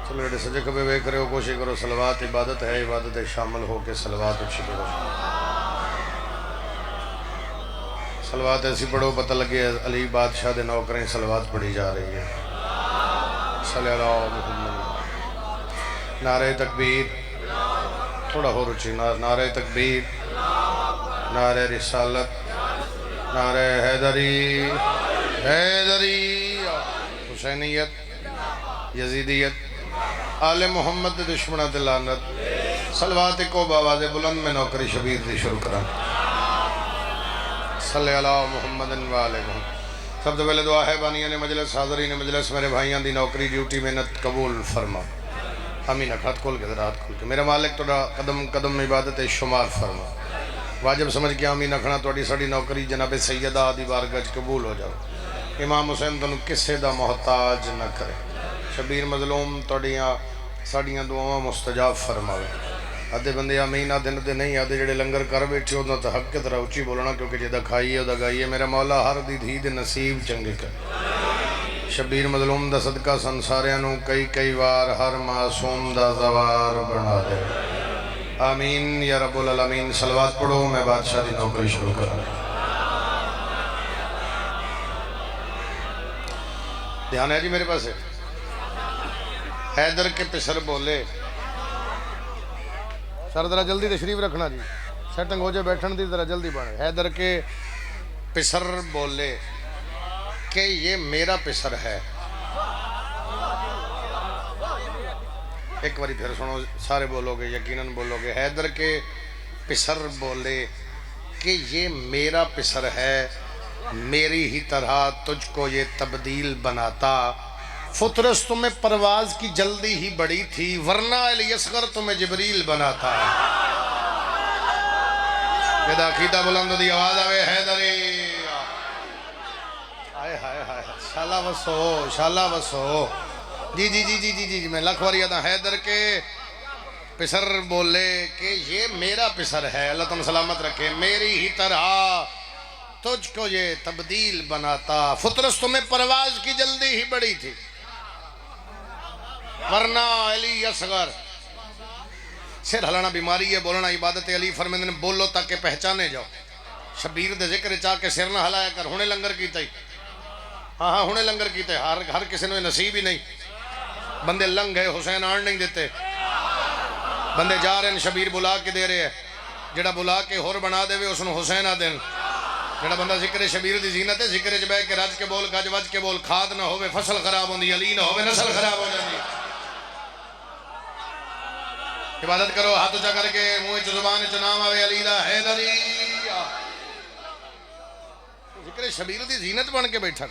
چلو جڑے سجے کبے ویکھ رہے ہو کوشش کرو صلوات عبادت ہے، عبادت شامل ہو کے صلوات اچھی پڑھو. صلوات ایسی پڑھو پتہ لگے علی بادشاہ دے نوکریں صلوات پڑھی جا رہی ہے. صلی اللہ محمد. نعرہ تکبیر تھوڑا ہو رچی. نعرہ تکبیر، نعرہ رسالت، نعرہ حیدری، حیدری، حسینیت، یزیدیت، آل محمد دے دشمنہ تے لعنت. صلوات کو باواز بلند میں نوکری شبیر دی شروع کرا. صلی اللہ محمد والے محمد. سب سے پہلے دعا ہے بانیان مجلس، حاضرین مجلس، میرے بھائیاں دی نوکری ڈیوٹی محنت قبول فرما. آمین. ہاتھ کھول کے ذرا ہاتھ کھول کے. میرا مالک توڑا قدم قدم عبادت شمار فرما. واجب سمجھ کے آمین اکھنا توڑی ساڑی نوکری جناب سیدہ دی بارگاہ قبول ہو جاؤ. امام حسین تنو کسے دا محتاج نہ کرے. شبیر مظلوم توڑیاں ساڑیاں دعاواں مستجاب فرماوے. آدھے بندے آمین آدھے ندے نہیں آدھے جڑے لنگر کر بیٹھے ہونا تو حق کے طرح اچھی بولنا کیونکہ جدہ کھائیے دا گائیے. میرا مولا ہر دی دھی دے نصیب چنگے کر. شبیر مظلوم دا صدقہ سنساریاں کئی کئی وار ہر معصوم دا زوار بنا دے. آمین یا رب العالمین. صلوات پڑھو میں بادشاہ دی نوکری شروع کرا. دھیان ہے جی میرے پاس ہے. حیدر کے پسر بولے سر ذرا جلدی تشریف رکھنا جی. سیٹنگ ہو جائے بیٹھن دی ذرا جلدی بڑھے. حیدر کے پسر بولے کہ یہ میرا پسر ہے. ایک باری پھر سنو سارے بولو گے یقیناً بولو گے. حیدر کے پسر بولے کہ یہ میرا پسر ہے، میری ہی طرح تجھ کو یہ تبدیل بناتا. فطرس تمہیں پرواز کی جلدی ہی بڑی تھی، ورنہ علی اصغر تمہیں جبریل بناتا. یہ عقیدہ بلند دی آواز آوے حیدری. آئے ہائے ہائے شاللہ وسو شاللہ وسو. جی جی جی جی جی جی میں لکھ واری آتا. حیدر کے پسر بولے کہ یہ میرا پسر ہے، اللہ تم سلامت رکھے، میری ہی طرح تجھ کو یہ تبدیل بناتا. فطرس تمہیں پرواز کی جلدی ہی بڑی تھی، ورنہ علی اصغر. سر ہلانا بیماری ہے، بولنا عبادت. علی فرمیندے نے بولو تاکہ پہچانے جاؤ. شبیر دے ذکر چاہ کے سر نہ ہلایا کر. ہونے لنگر کیتا ہی. ہاں ہاں ہونے لنگر کیتے. ہر کسی نے نصیب ہی نہیں. بندے لنگ ہے، حسین آن نہیں دیتے. بندے جا رہے ہیں، شبیر بلا کے دے رہے ہیں. جڑا بلا کے ہور بنا دے وے اس نے حسین آ دین. جڑا بندہ ذکر شبیر دی زینت ہے، ذکر چ بیٹھ کے رج کے بول گج وج کے بول. کھاد نہ ہوے فصل خراب ہوندی، علی نہ ہوے نسل خراب ہو جاندی. عبادت کرو ہاتھ اونچا کر کے. منہ چ زبان چ نام آوے علی دا حیدری. ذکر شبیر دی زینت بن کے بیٹھا.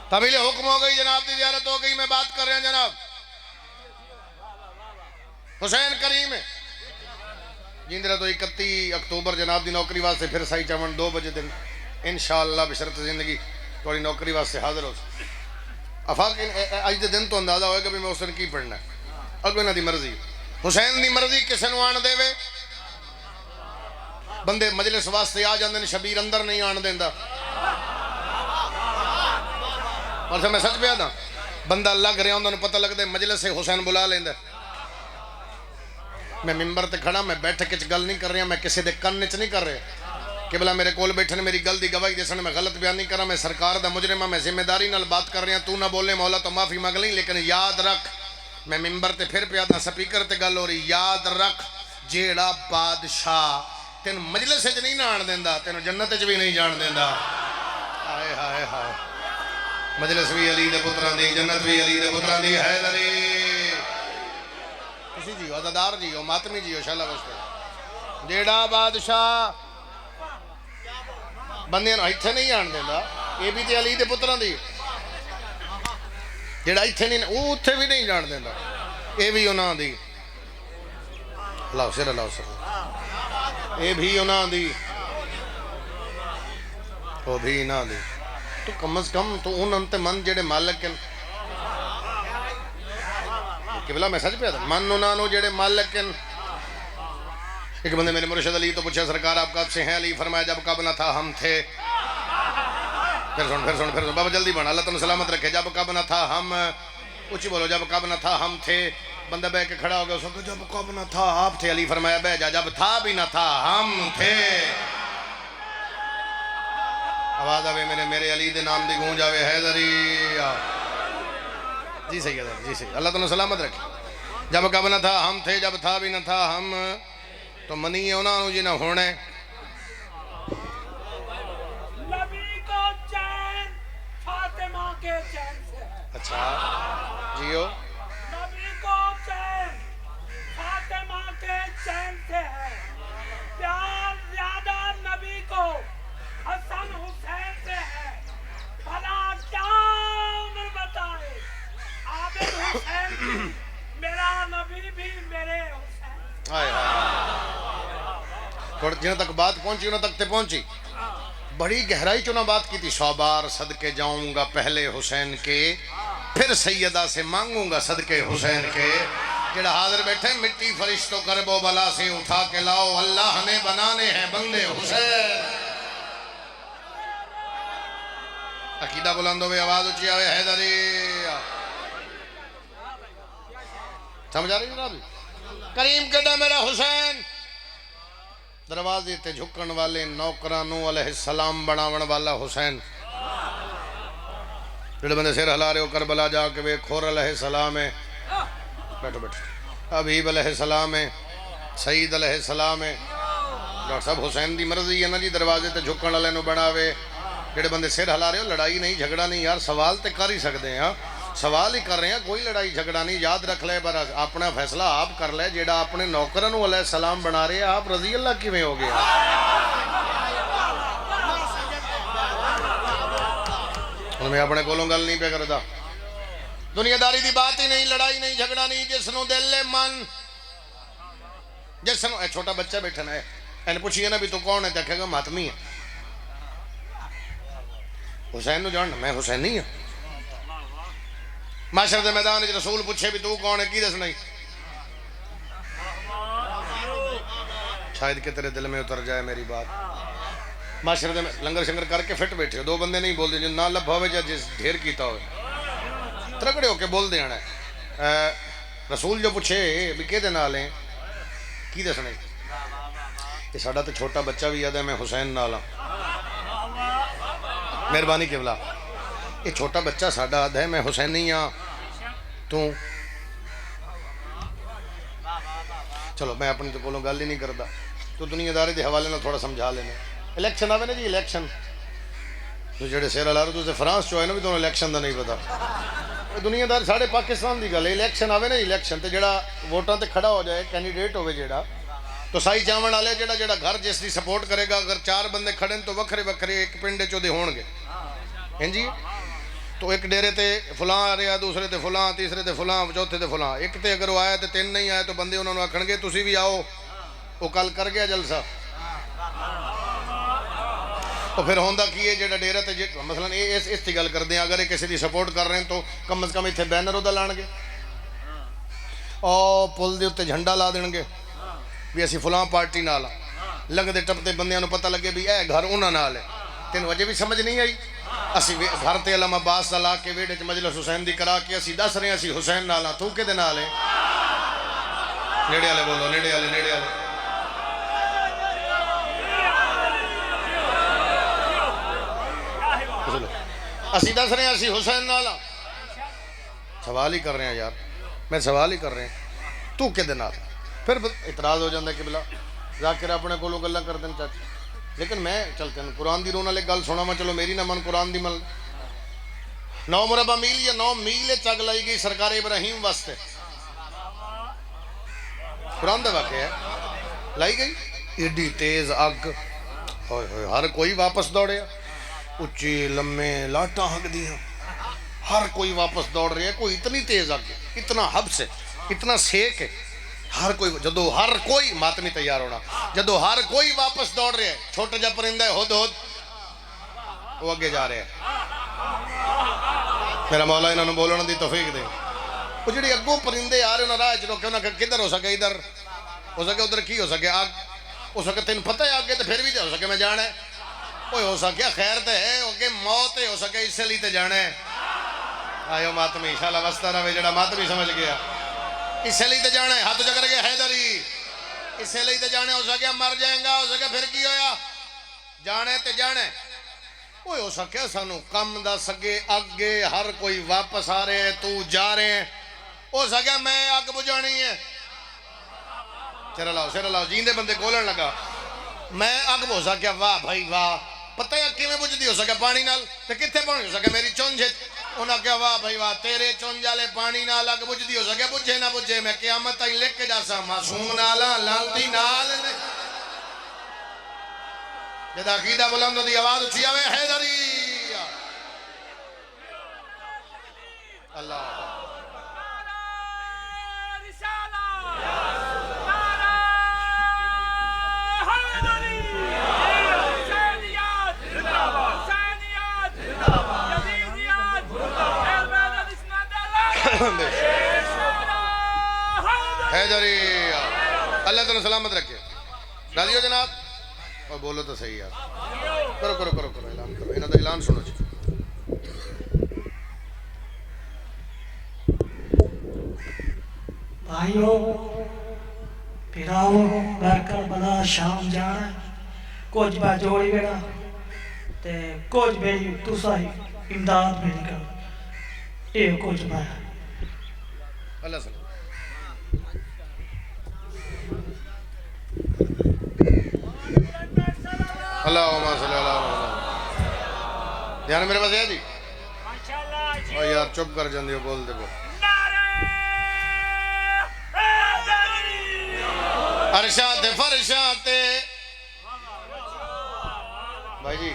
طویل حکم ہو گئی، جناب دی زیارت ہو گئی. میں بات کر رہا ہوں جناب حسین کریم ہے جیندرہ تو 31 اکتوبر جناب دی نوکری واسطے پھر سائی چمن 2 بجے دن انشاءاللہ بشرط زندگی تھوڑی نوکری واسطے حاضر ہو. افاق اج دے دن تو اندازہ ہوئے کہ میں اس دن کی پڑھنا ہے. اگو انہاں دی مرضی. حسین دی مرضی کسے نو آن دے وے. بندے مجلس واسطے آ جاندے نے، شبیر اندر نہیں آن دیندا. اور سے میں سچ پیا دا بندہ لگ رہا ہوں پتہ لگ دے مجلس سے حسین بلا لیندے. میں ممبر تے کھڑا، میں بیٹھ کے گل نہیں کر رہا، میں کسی دے کن چ نہیں کر رہا کہ بلا میرے کول بیٹھن میری گل دی گواہی دسن. میں غلط بیان نہیں کر رہا. میں سرکار دا مجرم ہاں، میں ذمہ داری نال بات کر رہا. تو نہ بولے مولا تو معافی مانگ لیں، لیکن یاد رکھ میں ممبر تے پھر پیا دا سپیکر تے گل ہو رہی. یاد رکھ جیڑا بادشاہ تین مجلس وچ نہیں آن دیندا تینوں جنت وچ بھی نہیں جان دیندا. ہائے ہائے ہائے. مجلس بھی علی دے پتراں دی، جنت بھی علی دے پتراں دی. حیدری جی عزادار جی ہو، ماتمی جی ہو، شاللہ واسطے. جیڑا بادشاہ بندے نو ایتھے نہیں آن دیندا، یہ بھی تے علی دے پتراں دی. جیڑا ایتھے نہیں او اوتھے بھی نہیں جان دیندا، یہ بھی انہاں دی. اللہ سر اللہ سر. یہ بھی انہاں دی، وہ بھی انہاں دی. تو کم از کم تو انہاں تے من جڑے مالک ہیں کہ بلا میں سچ پہ آتا من انہاں نو جڑے مالک ہیں. ایک بندے میرے مرشد علی تو پوچھا سرکار آپ کب سے ہیں؟ علی فرمایا جب کب نہ تھا ہم تھے. پھر سن بابا جلدی بنا، اللہ تم سلامت رکھے. جب کب نہ تھا ہم اونچی بولو جب کب نہ تھا ہم تھے. بندہ بہ کے کھڑا ہو گیا, اس وقت جب کب نہ تھا آپ تھے. علی فرمایا بہ جا, جب تھا بھی نہ تھا ہم تھے. آواز آوے میرے علی دے نام دی گونج آوے حیدری. جی صحیح ہے جی صحیح. اللہ تعالیٰ سلامت رکھے. جب کب نہ تھا ہم تھے, جب تھا بھی نہ تھا ہم. تو منی انہاں نوں جی نہ ہونے. نبی کو چین فاطمہ کے چین سے ہے. اچھا جیو. نبی کو چین فاطمہ کے چین سے ہے. پیار زیادہ نبی کو حسن حسین سے ہے. بھلا کیا عمر بتائے عابد حسین کی, میرا نبی بھی میرے حسین. آئے تھوڑا جنہوں تک بات پہنچی انہوں تک تے پہنچی. بڑی گہرائی چونہ بات کی تھی. 100 بار صدقے جاؤں گا پہلے حسین کے, پھر سیدہ سے مانگوں گا صدقے حسین کے. جڑا حاضر بیٹھے مٹی فرشتوں کرب و بلا سے اٹھا کے لاؤ, اللہ نے بنانے ہیں بندے حسین. عقیدہ بلند ہوئے, آواز اچھی آوے حیدری. سمجھ آ رہی جناب؟ کریم کڈا میرا حسین. دروازے تے جھکن والے نوکرانوں علیہ السلام بناون والا حسین. جڑے بندے سر ہلا رہے ہو کربلا جا کے وے کھور علیہ السلام ہے. بیٹھو بیٹھو. حبیب علیہ السلام ہے, سعید علیہ السلام ہے. ڈاکٹر صاحب حسین دی مرضی ہے نا جی دروازے تے جھکن والے نو بناوے. جڑے بندے سر ہلا رہے ہو, لڑائی نہیں جھگڑا نہیں یار, سوال تے کر ہی سکتے ہیں. سوال ہی کر رہے ہیں, کوئی لڑائی جھگڑا نہیں. یاد رکھ لے, پر اپنا فیصلہ آپ کر لے. جیڑا اپنے نوکرن علیہ السلام بنا رہے ہیں, آپ رضی اللہ کیویں ہو گیا؟ میں اپنے کولوں گل نہیں پہ کردا. دنیا داری دی بات ہی نہیں, لڑائی نہیں جھگڑا نہیں. جس نو دل من, جس نو اے چھوٹا بچہ بیٹھا نا, اینو پوچھیے نا بھی تو کون ہے, تے کہے گا ماتمی ہے. حسین نو جان, میں حسین نہیں ہوں. معاشر دے میدان وچ رسول پوچھے بھی تو کون ہے, کی دس نہیں. شاید کہ تیرے دل میں اتر جائے میری بات. معاشر دے لنگر شنگر کر کے فٹ بیٹھے ہو, 2 بندے نہیں بول دے, جو نہ لبھا ہوئے یا جس ڈھیر کیتا ہوئے, ترکڑے ہو کے بول دے آنا ہے. رسول جو پوچھے بھی کہ دے نال ہیں, کی دس نہیں. یہ ساڑا تو چھوٹا بچہ بھی یاد ہے, میں حسین نال ہوں. مہربانی قبلہ, یہ چھوٹا بچہ ساڑا آدھا ہے, میں حسین نہیں ہاں. تو چلو میں اپنی تو کولوں گل ہی نہیں کردا. تو دنیا داری دے حوالے نہ تھوڑا سمجھا لینے. الیکشن آوے نا جی, الیکشن تو جڑے سیر ہلا رہے تو فرانس چو آئے نا بھی تو الیکشن دا نہیں پتا. دنیا دار ساڑھے پاکستان دی گل ہے. الیکشن آوے نا جی, الیکشن تے جڑا ووٹاں تے کھڑا ہو جائے, کینڈیڈیٹ ہوئے جڑا, تو سائی چاون والے جڑا گھر جس دی سپورٹ کرے گا, اگر 4 بندے کھڑے تو وکھرے وکھرے ایک پنڈے چو دے ہون گے. ہیں جی, تو ایک ڈیرے تے فلاں آ رہا, دوسرے تے فلاں, تیسرے تے فلاں, چوتھے تے فلاں. ایک تے اگر وہ آیا تے 3 نہیں آئے تو بندے انہوں نے آکھن گے تسی بھی آؤ, وہ کل کر گیا جلسہ. تو پھر ہوندہ کی ہے جڑا ڈیرہ تے مثلا اس تی گل کر دیں, اگر کسی دی سپورٹ کر رہے ہیں تو کم از کم اتنے بینر ادا لان گے, اور پل دے اتے جھنڈا لا دیں گے بھی اسی فلاں پارٹی نال ہاں. لنگدے ٹپتے بندیاں نو پتہ لگے بھی اے گھر انہاں نال ہے. تینوں وجہ بھی سمجھ نہیں آئی. اسی گھر تے علم عباس دا لا کے ویڑے چ مجلس حسین دی کرا کے اسی دس رہے ہیں اسی حسین نال ہاں. تو کدے نال ہے؟ نیڑے والے بولو, نیڑے والے, نیڑے والے. اسی دس رہے ہیں اسی حسین نال ہاں. سوال ہی کر رہے ہیں یار, میں سوال ہی کر رہے ہیں, تو کدے نال. پھر اعتراض ہو جاندہ کہ بلا ذاکر اپنے کولوں گلاں کر دیں چاچی. لیکن میں چلتے ہیں قرآن دی رونا لے گل سونا میں, چلو میری نہ من قرآن دی من. 9 مربع میل یا 9 میل چگ لائی گئی سرکار ابراہیم واسطے. قرآن دا واقعہ ہے, لائی گئی ایڈی تیز اگ, ہوئے ہوئے ہر کوئی واپس دوڑے, اچھی لمے لاٹاں ہگ دی ہیں, ہر کوئی واپس دوڑ رہے ہیں. کوئی اتنی تیز اگ, اتنا حبس ہے, اتنا سیک ہے. ہر کوئی جدو ہر کوئی ماتمی تیار ہونا, جدو ہر کوئی واپس دوڑ رہے ہیں, چھوٹا جا پرندہ ہے ہد ہد, وہ اگے جا رہے ہیں. میرا مولا انہوں نے بولنا دی توفیق دے. وہ جڑی اگوں پرندے آ رہے ہیں راہ چ روکے, انہوں نے کدھر ہو سکے, ادھر ہو سکے, ادھر کی ہو سکے, آگ ہو سکے, تین پتہ ہے آگے تو پھر بھی ہو سکے میں جانا ہے. کوئی ہو سکے خیر تے ہے, کہ موت ہو سکے اس لیے تے جانا ہے. آئیو ماتمی انشاءاللہ وسطہ رہے جڑا ماتمی سمجھ گیا اسے لئے تے جانے ہاتھ جا کر کے حیدری اسے لئے تے جانے ہو سکیا مر جائیں گا ہو سکیا پھر کی ہویا جانے تے جانے وہ ہو سکیا سانو کم دا سگے اگے ہر کوئی واپس آ رہے ہیں تو جا رہے ہیں ہو سکیا میں آگ بجھانی ہے سر اللہ جیندے بندے کولن لگا میں آگ ہو سکیا واہ بھائی واہ پتہ ہے کی میں بجھ دی ہو سکیا پانی نال تے کتھے پانی ہو سکیا میری چونجھے انہاں کیا واہ بھائی واہ تیرے چونجالے پانی نال آگ بجھ دی ہو سکیا بجھے نہ بجھے میں قیامت آئی لکھ کے جاسا معصوم نالا لانتی نال جد عقیدہ بلند دی آواز اچھی آوے حیدری اللہ حیدری اللہ تعالیٰ سلامت رکھے راضی ہو جناب اور بولو تو صحیح یار کرو کرو کرو کرو اعلان کرو انہوں دا اعلان سنو چاہیے بھائیو پیراو برکر بلا شام جانا کچھ با جوڑی بیڑا تے کچھ بیڑی تو ساہی امداد بیڑی کر اے کچھ با اللہ سلام اللہم صلی اللہ علیہ وسلم دھیان میرے پاس ہے جی اور یار چپ کر جاندی ہو بول دے بول ارشاد فرشاد بھائی جی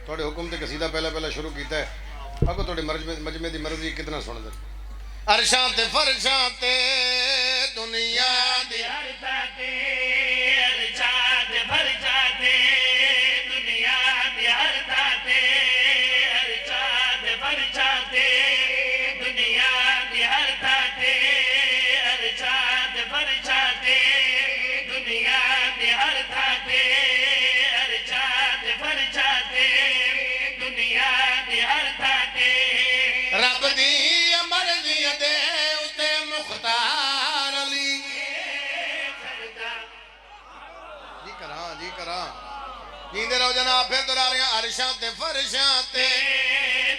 تھوڑے حکم تے قصیدہ پہلا شروع کیتا ہے اگو تھوڑے مجمع دی مرضی کتنا سن دے ارشاد فرشاد دنیا دی ارشاد فرشاد دنیا دی ارشاد فرشاد دنیا دی ارشاد فرشاد دنیا دی ارشاد فرشاد دنیا دی ارشاد رب دی مرضی دے اتے مختار علی جی کراں جیندے رہو جناب پھر دورا رہے ہیں عرشاں تے فرشاں تے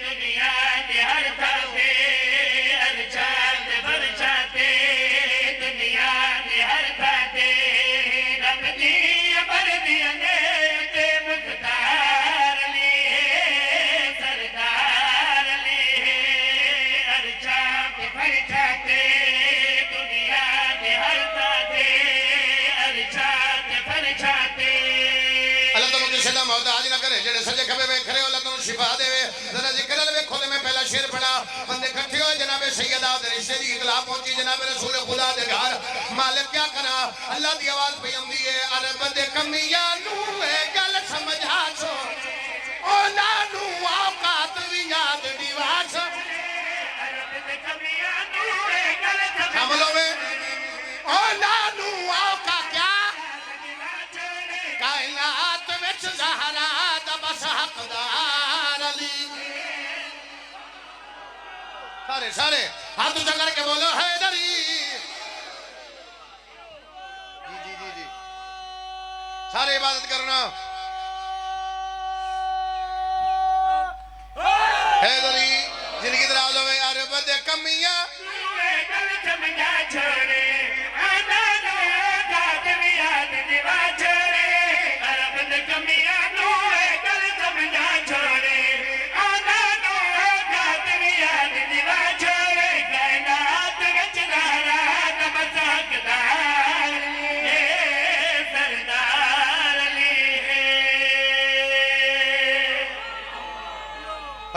دنیا دی ہر طرفے عرشاں تے فرشاں تے دنیا دی ہر طرفے رب دی مرضی دے مختار علی سردار علی عرشاں تے فرشاں تے دنیا دی ہر طرفے عرشاں تے فرشاں تے اللہ تمہیں کسی دا محتاج نہ کرے جڑے سجے کھبے میں کھڑے ہو اللہ تمہیں شفا دے ذرا ذکر لے کھولے میں پہلا شیر پڑھا بندے کٹھے ہوئے جناب سیدہ دے رشتے دی اطلاع پہنچی جناب رسول خدا دے گھر مالک کیا کرا اللہ دی آواز پہ آمدی ہے ارے بندے کمیاں نو اے گل سمجھا چھو اونا نو اوقات بھی یاد دیوا چھو عملوں میں اونا نو اوقات کیا کائنات وچ زہرا دا بس حقدار علی سارے ہاتھ اونچا کر کے بولو حیدری جی سارے عبادت کرنا حیدری زندگی دراز ہوئے عرب دے کمیاں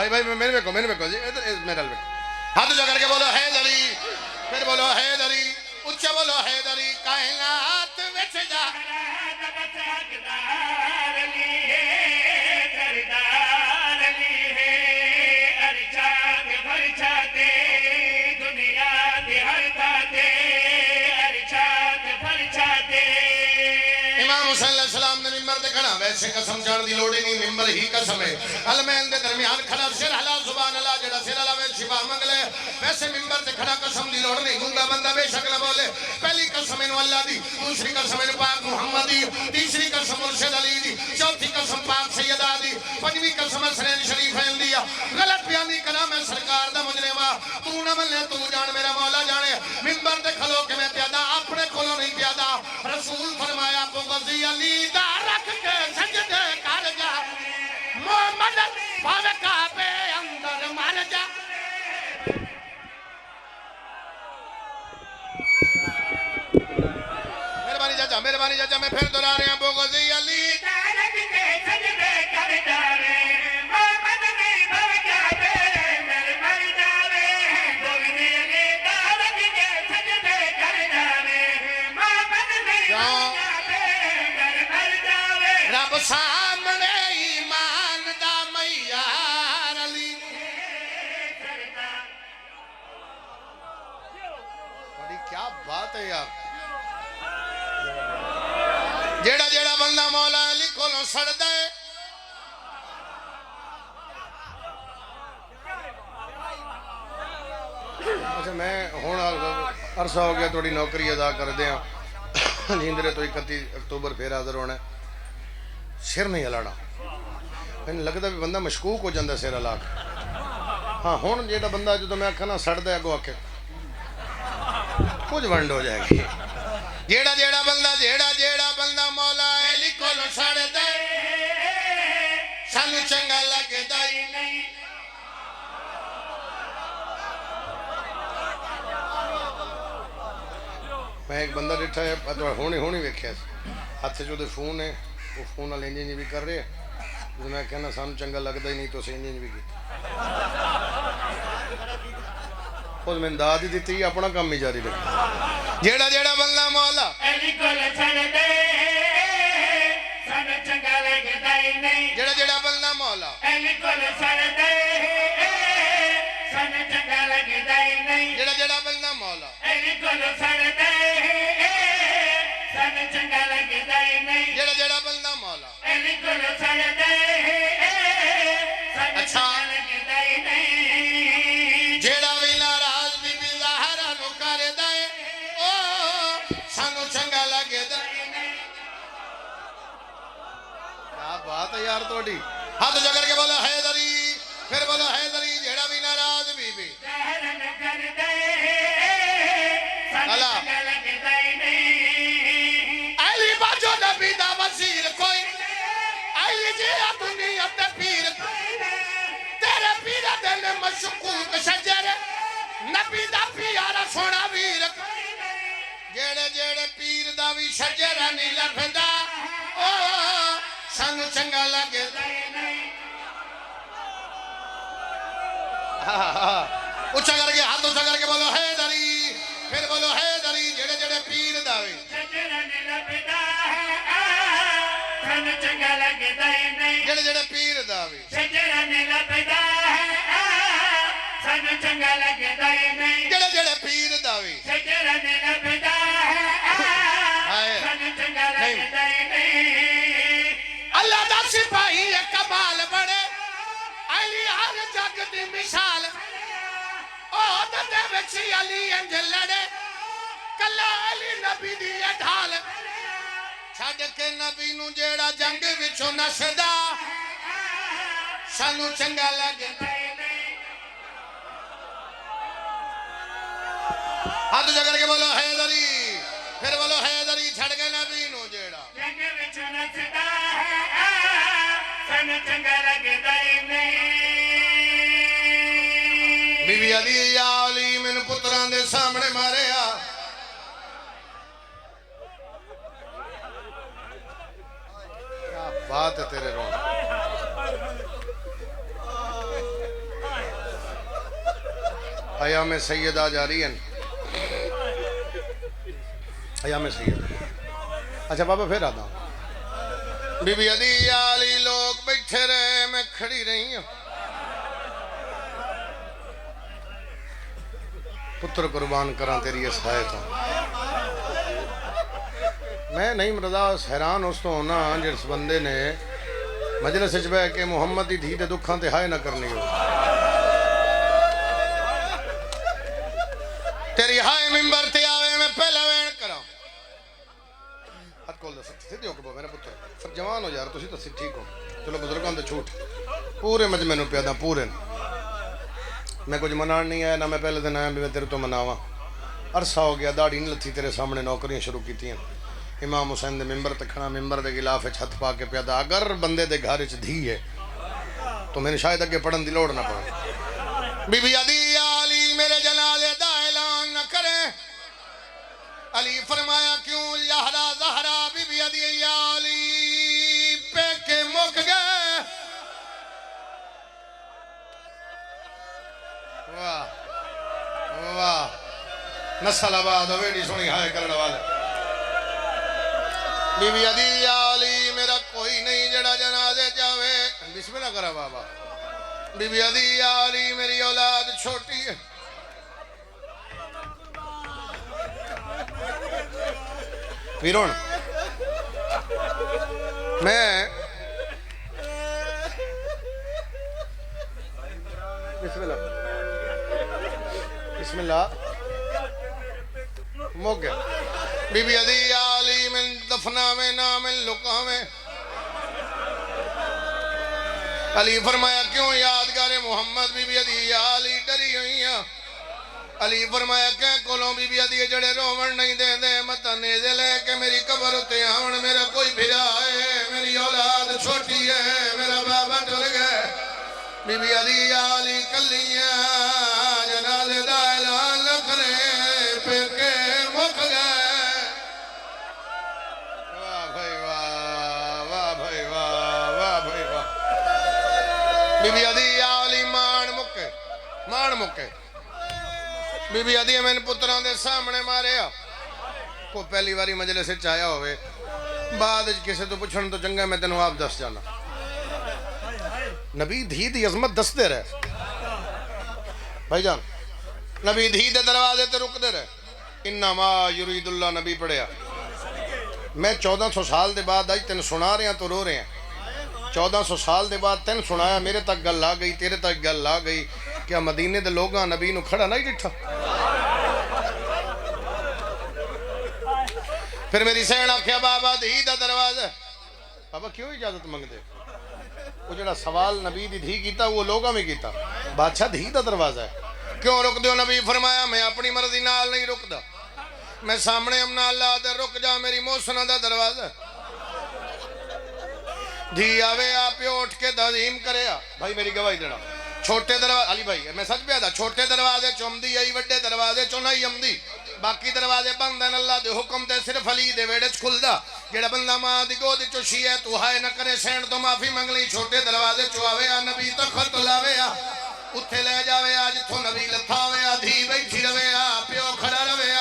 بھائی میرے کو جی میرا ہاتھ جو کر کے بولو حیدری پھر بولو حیدری اچھا بولو حیدری کائنات وچ جا امام صلی اللہ علیہ وسلم نے ممبر دے کھڑا ویسے قسم جان دی لوڑی نہیں ممبر ہی قسم ہے علمین دے درمیان کھڑا سر حلا سبحان اللہ جڑا سر حلا شفا منگ لے ویسے ممبر سے کھڑا قسم دی لوڑ نہیں گونگا بندہ بے شک نہ بولے پہلی قسم انو اللہ دی دوسری قسم انو پاک محمد دی تیسری قسم مرشد علی دی چوتھی قسم پاک سیدہ دی پنجویں قسم حسنین شریف ہے دیا غلط بیانی کرا میں سرکار دا مجرمہ تو نہ ملے تو جان میرا مولا جانے ممبر دے کھلو کہ میں پیادہ اپنے کھلو نہیں پیادہ رسول فرمایا بغضی علی دا رکھ کے سجدے کر جا محمد پاوے کعبے اندر مر جا مہربانی چاچا میں پھر دہرا رہے ہیں بغضی علی دا رکھ کے سجدے کر جا محمد نہیں پاوے کعبے اندر مر جاوے بغضی علی دا رکھ کے سجدے کر جا محمد نہیں پاوے کعبے اندر مر جاوے رب سامنے ایمان دا معیار علی بڑی کیا بات ہے یار جیڑا جیڑا بندہ مولا علی کولوں سڑدا ہے اچھا میں ہن عرصہ ہو گیا تھوڑی نوکری ادا کر دیاں جیندرے تو 31 اکتوبر پھر حاضر ہونا سر نہیں ہلانا میں لگتا بھی بندہ مشکوک ہو جاندہ سر ہلا کے ہاں ہن جیڑا بندہ جو تو میں آکھا نا سڑدا ہے اگوں آکھے کچھ ونڈ ہو جائے گی جیڑا جیڑا بندہ مولا علی کولوں سڑدا سانو چنگا لگدا ہی نہیں میں ایک بندہ ڈٹھا ہے ہونی ویکھیا ہاتھ جو دے فون ہے وہ فون نال انج بھی کر رہے ہیں میں کہنا سانو چنگا لگدا ہی نہیں تو انج بھی کیتا اس میں داد ہی دیتی اپنا کام ہی جاری رکھا جیڑا بندہ مولا علی کول چھڑدے سانو چنگا لگدا ہی نہیں جیڑا بندہ مولا علی کول چھڑدے سانو چنگا لگدا ہی نہیں جیڑا بندہ مولا علی کول چھڑدے سانو چنگا لگدا ہی نہیں جیڑا بندہ مولا علی کول چھڑدے سانو چنگا لگدا ہی نہیں جیڑا وی ناراض بی بی زہرا نو کردا ہے او سانو چنگا لگدا ہی نہیں کیا بات ہے یار توڑی ہاتھ جا کر کے بولا حیدری پھر بولا حیدری جیڑا وی ناراض بی بی زہرا نو کردا ہے سانو چنگا لگدا ہی نہیں علی باجو نبی دا وزیر کوئی علی جی دنیا تے پیر تیرے پیر دل مشکوک شجر نبی دا پیارا سونا ویر جیڑے پیر دا وی شجر نہیں لبھدا او سانو چنگا لگدا نہیں اچھا کر کے ہاتھ اچھا کر کے بولو حیدری پھر بولو حیدری جیڑے پیر دا وی شجر نہیں لبھدا سانو چنگا لگدا نہیں جیڑے پیر دا وی شجر نہیں لبھدا سانو چنگا لگدا نہیں جیڑے پیر دا وی شجر نہیں لبھدا سانو چنگا لگدا نہیں اللہ دا سپاہی کمال بڑے علی ہر جگ دی مثال او دے وچ علی انج لڑے کلا علی نبی دی ڈھال چھڈ کے نبی نو جیڑا جنگ وچوں نسدا سانو چنگا لگدا ہاتھ جا کر کے بولو حیدری پھر بولو حیدری چھڑ کے نبی نو جیڑا جنگ وچوں نسدا سانو چنگا لگدا نہیں بی بی علی یا علی مینوں پتراں دے سامنے ماریا کیا بات ہے تیرے رون ایام سیدہ جاری ہیں ایام سیدہ اچھا بابا پھر آتا ہوں بی بی علی یا علی لوگ بیٹھے رہے میں کھڑی رہی ہوں پتر قربان کراں تیری اس حیات میں نہیں رضا حیران اس تو ہونا جس بندے نے مجلس بہ کے محمد دی دھی دے دکھاں تے ہائے نہ کرنی ہو آوے ممبر تے آوے میں پہلا وین کرا ہاتھ کول دس سیدھی ہو کے میرا پتر پھر جوان ہو یار تسی تو ٹھیک ہو چلو بزرگوں دے جھوٹ پورے مجمع نو پیادا پورے میں کچھ منان نہیں آیا نہ میں پہلے دن آیا بھی میں تیرے تو مناواں عرصہ ہو گیا داڑھی نہیں لتھی تیرے سامنے نوکریاں شروع کیتیاں امام حسین دے ممبر تے کھڑا ممبر دے غلاف چھت پا کے پیادا اگر بندے دے گھر وچ دھی ہے تو میں نے شاید اگے پڑھن دی لوڑ نہ پڑے بی بی عدی علی میرے جنازے دا اعلان نہ کرے علی فرمایا کیوں یہرا زہرا بی بی عدی علی پہ کے مک گئے واہ واہ نسل آباد ویڑی سنی ہائے کرنے والے بی بی عدی علی میرا کوئی نہیں جڑا جنازے جاوے بسم اللہ کرا بابا بی بی عدی علی میری اولاد چھوٹی ہے پیرون میں بسم اللہ بسم اللہ موک گیا بی بی عدی علی من دفنا میں نامن لکا میں علی فرمایا کیوں یادگار محمد بی بی عدی علی ڈری ہوئی ہیں علی فرمایا کہ کولوں بی بی عدی جڑے رومن نہیں دے دے متا نیزے لے کے میری قبر اتے آون میرا کوئی بھرا ہے میری اولاد چھوٹی ہے میرا بابا ٹر گئے بی بی عدی علی کلیاں جنازے دا اعلان نہ کرے پھر کے مک گئے واہ بھائی واہ واہ بھائی واہ واہ بھائی واہ بی بی عدی علی مان مکے بی بی عدی میں پتران دے سامنے ماریا کو پہلی واری مجلس سے چاہیا ہوئے بعد کسے تو پوچھن تو چنگا میں تینوں آپ دس جانا نبی دھی دی عظمت دس دے رہے بھائی جان نبی دھی دے دروازے تے رک دے رہے انما یرید اللہ نبی پڑھیا میں 1400 سال دے بعد آج تین سنا رہے ہیں تو رو رہے ہیں 1400 سال دے بعد تین سنایا میرے تک گل آ گئی تیرے تک گل آ گئی کیا مدینے دے لوگاں نبی نو کھڑا نہیں ڈٹھا پھر میری سین آکھیا بابا دھی دا دروازہ بابا کیوں اجازت منگ دے وہ جڑا سوال نبی دی دھی کیتا وہ لوگاں میں کیتا بادشاہ دھی دا دروازہ ہے کیوں رک دیو نبی فرمایا میں اپنی مرضی نال نہیں رکدا میں سامنے امنا اللہ دے رک جا میری موسنہ دا دروازہ دھی آوے آپ اٹھ کے تعظیم کرے بھائی میری گواہی دینا چھوٹے دروازے علی بھائی میں سچ پیا تھا چھوٹے دروازے چمدی آئی وڈے دروازے چو نہیں امدی باقی دروازے بند ہیں اللہ دے حکم تے صرف علی دے ویڑے کھلدا جڑا بندہ ماں دی گود چوشی ہے تو ہائے نہ کرے سین تو معافی منگ لی چھوٹے دروازے چو آوے نبی تخت لاوے اتھے لے جاوے جتھوں نبی لتھاوے دھی بیٹھی روے پیو کھڑا روے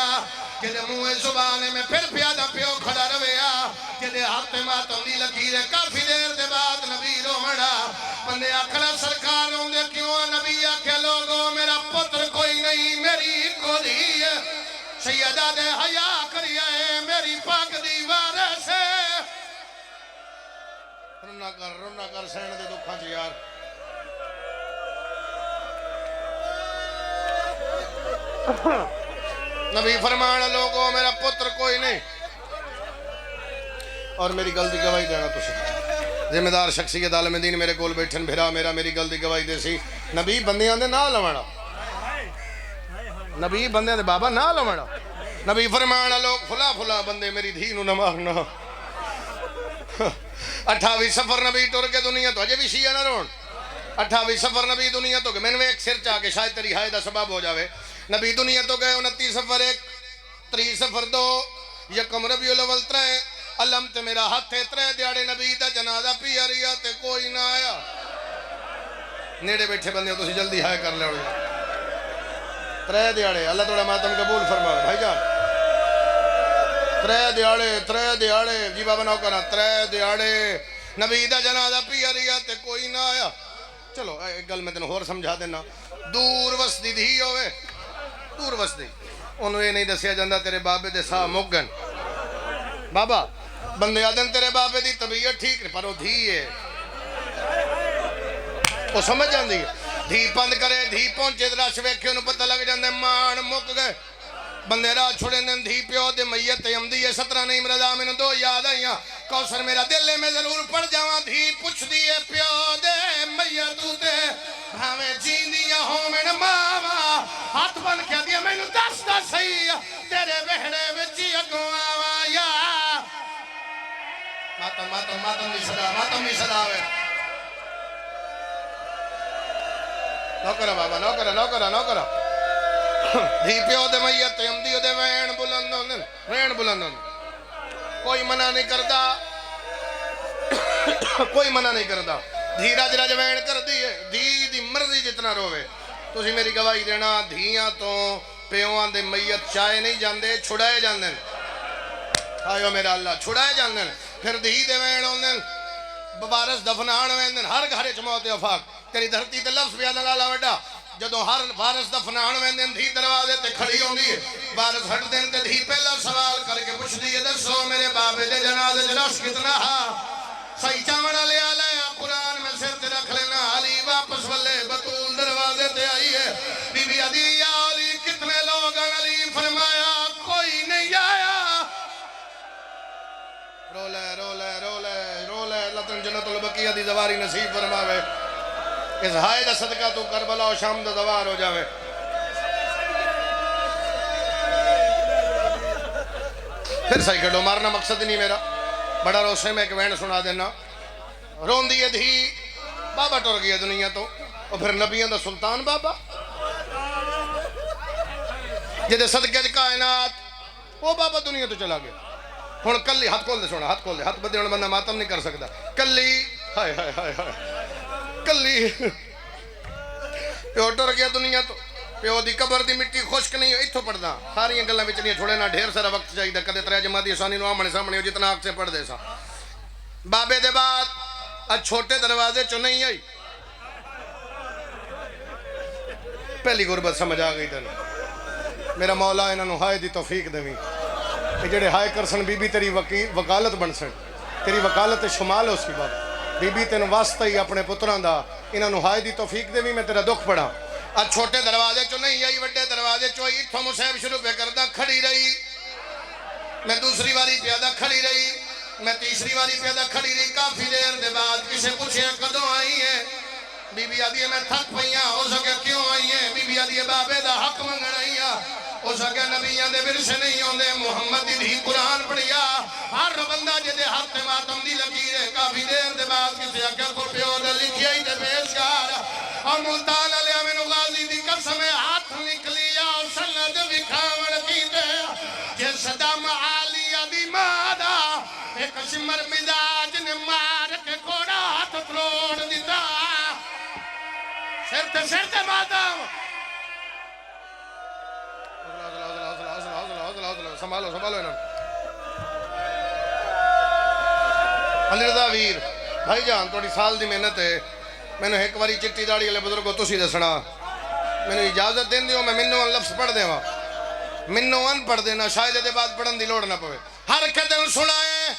جدے منہ زبانے میں پھر پیادا پیو کھڑا روے جدے ہاتھ ماتم دی لکیر کافی دیر دے بعد نبی رومڑا بندے آکھنا سرکار ہوندے کیوں نبی آکھے لوگوں میرا پتر کوئی نہیں میری کو دی سیدہ دے حیا کریے میری پاک دیوار سے رونا کر سین دے دکھاں چ یار نبی فرمانا لوگوں میرا پتر کوئی نہیں اور میری گل دی گواہی دینا تسی ذمہ دار شخصیت عالم دین میرے کول بیٹھن بھرا میرا میری گل دی گواہی دے سی نبی بندیاں دے نہ لوانا نبی بندیاں دے بابا نہ لوانا نبی فرمانا لوگ فلا بندے میری دھی نو نہ مارنا 28 سفر نبی ٹر کے دنیا تو اجے بھی شیعہ نہ رون 28 سفر نبی دنیا تو گئے میں نے ایک سر چاہ کے شاید تیری ہائے دا سبب ہو جاوے نبی دنیا تو گئے 29 سفر 1 3 سفر 2 یکم ربیع الاول 3 علم تے میرا ہاتھ ہے 3 دیاڑے نبی دا جنازہ پی رہیا تے کوئی نہ آیا نیڑے بیٹھے بندے تو جلدی ہائے کر لے 3 دیاڑے اللہ توڑا ماتم قبول فرما بھائی جان 3 دیاڑے جی بابا نو کرنا 3 دیاڑے نبی دا جنازہ پی رہیا تے کوئی نہ آیا چلو ایک گل میں تینوں ہور سمجھا دینا دور وسدی دھی ہوئے دور وسدی انہوں یہ نہیں دسیا جاندہ تیرے بابے دے ساہ مگن بابا بندے آدن تیرے بابے دی طبیعت ٹھیک نہیں پر وہ دھی ہے وہ سمجھ جاندی ہے دھی پند کرے دھی پہنچے رش ویکھے انہوں پتہ لگ جاندے مان مک گئے بندے راہ چھوڑے دن دھی پیو دے میت امدی ہے 17 نہیں مرضا میں دو یاد آئیاں کوثر میرا دل میں ضرور پڑ جاواں دھی پوچھ دیے پیو دے میت تے بھاویں جیندیاں ہوں میں ماوا ہاتھ بن کے دیا میں دس دا صحیح تیرے بہڑے وچی اگوں آوا یا ماتم نہیں صدا ہوئے نو کرا دھی پیو دے میت امدی دے وین بلندن کوئی منع نہیں کردا دھی رج وین کر دیئے دھی دی مرضی جتنا روے تسی میری گواہی دینا دھیاں تو پیوان دے میت چائے نہیں جاندے چھڑائے جاندن آئیو میرا اللہ چھڑائے جاندن پھر دھی دے وین ہوندن ببارس دفنان ویندن ہر گھرے چموتے افاق تیری دھرتی تے لفظ بھی اللہ وڈا جدو ہر وارث دفنان ویندن دھی دروازے تے کھڑی ہوندی ہے وارث ہٹ دین تے دھی پہلا سوال کر کے پوچھ دیئے دسو میرے بابے دے جنازے جلوش کتنا صحیح چاوڑا لے آلیا قرآن میں سر تے رکھ لینا علی واپس ولے بطول دروازے تے آئی ہے بی بی عدی یا علی کتنے لوگ علی فرمایا کوئی نہیں آیا رولے اللہ تن جنت البقیہ دی دواری نصیب فرماوے اس ہائے دا صدقہ تو کربلا و شام دا دوار ہو جاوے پھر صحیح کڑو مارنا مقصد نہیں میرا بڑا روسے میں ایک وین سنا دینا رون دیئے دھی بابا ٹور گیا دنیا تو اور پھر نبیوں دا سلطان بابا جدے صدقے دی کائنات وہ بابا دنیا تو چلا گیا ہن کلی ہاتھ کھول دے سونا ہاتھ کھول دے ہاتھ بدے ہن بندہ ماتم نہیں کر سکتا کلی ہائے کلی پیو ٹر گیا دنیا تو پیو دی قبر دی مٹی خشک نہیں اتھو پڑھدا ساریاں گلاں وچ نہیں چھوڑے نہ ڈھیر سارا وقت چاہیے کدے ترے جماعتی آسانی نو آمنے سامنے جتنا آنکھ سے پڑھ دے سا بابے دے بعد اج چھوٹے دروازے چوں نہیں آئی پہلی غربت سمجھ آ گئی تن میرا مولا انہاں نو ہائے دی توفیق دیویں کہ جڑے ہائے کرسن بی بی تیری وکالت بن سن تیری وکالت شمال ہو سی بابا بی بی تین واسطہ ہی اپنے پتران دا انہاں نو ہائے دی توفیق دے میں تیرا دکھ پڑا آج چھوٹے دروازے چو نہیں آئی وڈے دروازے چو آئی اتھو مصیب شروع پہ کردہ کھڑی رہی میں دوسری واری پیادہ کھڑی رہی میں تیسری واری پیادہ کھڑی رہی کافی دیر دے بعد کسے پوچھے کدوں آئی ہے بی بی آدھی میں تھک پہیاں ہو سکے کیوں آئی ہے بی بی آدھی بابے دا حق منگن آئی ہے ہو سکے نبیان دے ورثے نہیں ہوندے محمد دی قرآن پڑھیا ہر بندہ جدے ہاتھ ماتم دی لکیر ہے کافی دیر دے بعد کسی اکر کو پیو دے لکھی آئی دے پیشکار اور ملتان علیہ من غازی دی قسم ہاتھ نکلیا سند وکھاون کی دے جس دم عالیہ دی مادہ ایک شمر مزاج نے مار کے گھوڑا ہاتھ تروڑ دیتا سر تے مادم سنبھالو انہوں علی رضا ویر بھائی جان توڑی سال دی محنت ہے میں نے ایک واری چٹی داڑی علی بزرگو تسی دسنا میں نے اجازت دین دیو میں منو ان لفظ پڑھ دے وہاں منو ان پڑھ دینا شاید دے بعد پڑھن دی لوڑ نہ پوے ہر کدن سنائے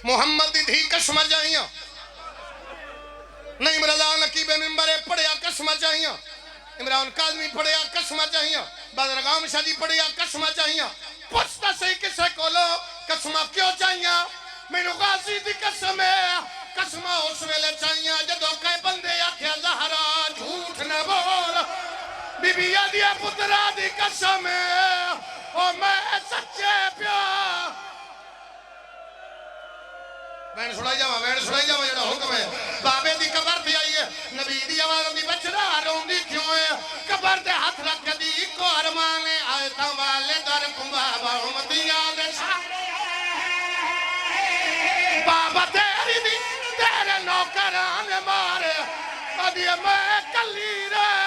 محمد دی دھی قسمہ چاہیاں نہیں مرضا نقیب ممبر پڑھیا قسمہ چاہیاں عمران کاظمی پڑھیا قسمہ چاہیاں بازرگام شاہی پڑھیا قسمہ چاہیاں پوچھتا سے کسے کو لو قسمہ کیوں چاہیاں میرے غازی دی قسم ہے قسمہ اس ویلے چاہیاں جدو کئی بندے آکھیا زہرا جھوٹ نہ بول بی بی آدیا پترا دی قسم ہے او میں سچے پیا وین سڑائی جاواں جڑا حکم ہے بابے دی قبر تے آئی ہے نبی دی آواز دی بچڑا روندی کیوں ہے قبر تے ہاتھ رکھ دی کو ارمانے آئے تا والے در بابا امتیاں دے سارے بابا تیری دی تیرے نوکران مارے ادی میں کلی رہ